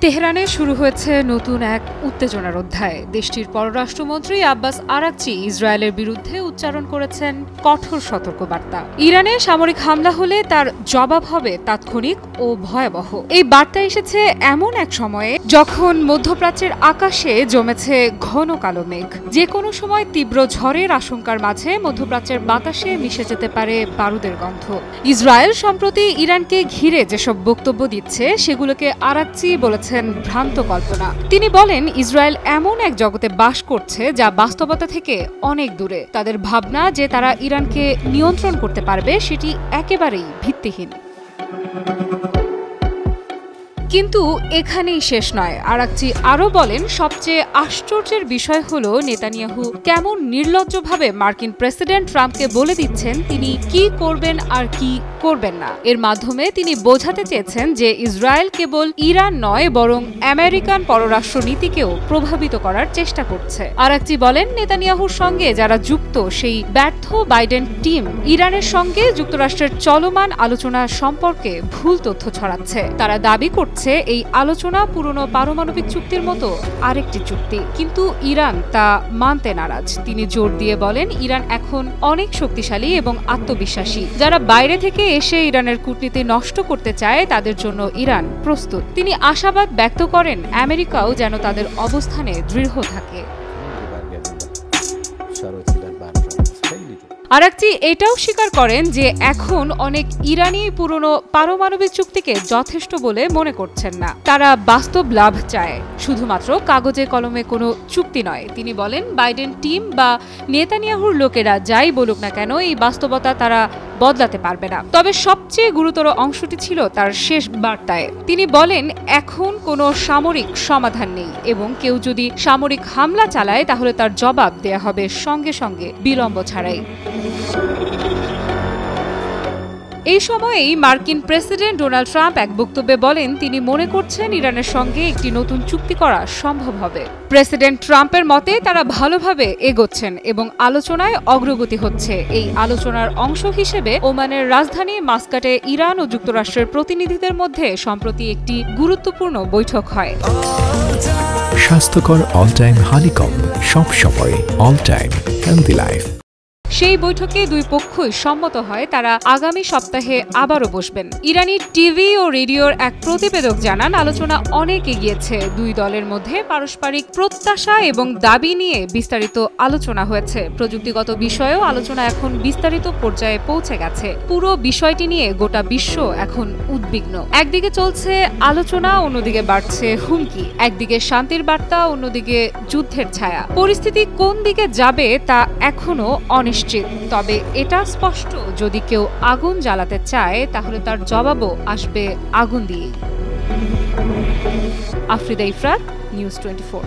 তেহরানে শুরু হয়েছে নতুন এক উত্তেজনার অধ্যায়। দেশটির পররাষ্ট্রমন্ত্রী আব্বাস আরাকচি ইসরায়েলের বিরুদ্ধে উচ্চারণ করেছেন কঠোর সতর্কবার্তা। ইরানে সামরিক হামলা হলে তার জবাব হবে তাৎক্ষণিক ও ভয়াবহ। এই বার্তা এসেছে এমন এক সময়ে যখন মধ্যপ্রাচ্যের আকাশে জমেছে ঘন কালো মেঘ। যে কোনো সময় তীব্র ঝড়ের আশঙ্কার মাঝে মধ্যপ্রাচ্যের বাতাসে মিশে যেতে পারে বারুদের গন্ধ। ইসরায়েল সম্প্রতি ইরানকে ঘিরে যেসব বক্তব্য দিচ্ছে সেগুলোকে আরাকচি বলেছেন ভ্রান্ত কল্পনা। তিনি বলেন, ইসরায়েল এমন এক জগতে বাস করছে যা বাস্তবতা থেকে অনেক দূরে। তাদের ভাবনা যে তারা ইরানকে নিয়ন্ত্রণ করতে পারবে সেটি একেবারেই ভিত্তিহীন। কিন্তু এখানেই শেষ নয়। আরাকচি আরও বলেন, সবচেয়ে আশ্চর্যের বিষয় হলো নেতানিয়াহু কেমন নির্লজ্জভাবে মার্কিন প্রেসিডেন্ট ট্রাম্পকে বলে দিচ্ছেন তিনি কি করবেন আর কি করবেন না। এর মাধ্যমে তিনি বোঝাতে চেয়েছেন যে ইসরায়েল কেবল ইরান নয় বরং আমেরিকান পররাষ্ট্র নীতিকেও প্রভাবিত করার চেষ্টা করছে। আরাকচি বলেন, নেতানিয়াহুর সঙ্গে যারা যুক্ত সেই ব্যর্থ বাইডেন টিম ইরানের সঙ্গে যুক্তরাষ্ট্রের চলমান আলোচনা সম্পর্কে ভুল তথ্য ছড়াচ্ছে। তারা দাবি করছে এই আলোচনা পুরনো পারমাণবিক চুক্তির মতো আরেকটি চুক্তি, কিন্তু ইরান তা মানতে নারাজ। তিনি জোর দিয়ে বলেন, ইরান এখন অনেক শক্তিশালী এবং আত্মবিশ্বাসী। যারা বাইরে থেকে এসে ইরানের কূটনীতি নষ্ট করতে চায় তাদের জন্য ইরান প্রস্তুত। তিনি আশাবাদ ব্যক্ত করেন আমেরিকাও যেন তাদের অবস্থানে দৃঢ় থাকে। আরাকচি এটাও স্বীকার করেন যে এখন অনেক ইরানি পুরনো পারমাণবিক চুক্তিকে যথেষ্ট বলে মনে করছেন না। তারা বাস্তব লাভ চায়, শুধুমাত্র কাগজে কলমে কোনো চুক্তি নয়। তিনি বলেন, বাইডেন টিম বা নেতানিয়াহুর লোকেরা যাই বলুক না কেন এই বাস্তবতা তারা বদলাতে পারবে না। তবে সবচেয়ে গুরুতর অংশটি ছিল তার শেষ বার্তায়। তিনি বলেন, এখন কোনো সামরিক সমাধান নেই এবং কেউ যদি সামরিক হামলা চালায় তাহলে তার জবাব দেয়া হবে সঙ্গে সঙ্গে, বিলম্ব ছাড়াই। এই সময়েই মার্কিন প্রেসিডেন্ট ডোনাল্ড ট্রাম্প এক বক্তব্যে বলেন, তিনি মনে করছেন ইরানের সঙ্গে একটি নতুন চুক্তি করা সম্ভব হবে। প্রেসিডেন্ট ট্রাম্পের মতে তারা ভালোভাবে এগোচ্ছেন এবং আলোচনায় অগ্রগতি হচ্ছে। এই আলোচনার অংশ হিসেবে ওমানের রাজধানী মাস্কাটে ইরান ও যুক্তরাষ্ট্রের প্রতিনিধিদের মধ্যে সম্প্রতি একটি গুরুত্বপূর্ণ বৈঠক হয়। স্বাস্থ্যকর অল টাইম হানিকম, সব সময় অল টাইম হেলদি লাইফ। সেই বৈঠকে দুই পক্ষই সম্মত হয় তারা আগামী সপ্তাহে আবারও বসবেন। ইরানি টিভি ও রেডিওর এক প্রতিবেদক জানান, আলোচনা অনেক এগিয়েছে। দুই দলের মধ্যে পারস্পরিক প্রত্যাশা এবং দাবি নিয়ে বিস্তারিত আলোচনা হয়েছে। প্রযুক্তিগত বিষয়েও আলোচনা এখন বিস্তারিত পর্যায়ে পৌঁছে গেছে। পুরো বিষয়টি নিয়ে গোটা বিশ্ব এখন উদ্বিগ্ন। একদিকে চলছে আলোচনা, অন্যদিকে বাড়ছে হুমকি। একদিকে শান্তির বার্তা, অন্যদিকে যুদ্ধের ছায়া। পরিস্থিতি কোন দিকে যাবে তা এখনো অনিশ্চিত। তবে এটা স্পষ্ট, যদি কেউ আগুন জ্বালাতে চায় তাহলে তার জবাবও আসবে আগুন দিয়েই। আফ্রিদা ইফরাত, নিউজ 24।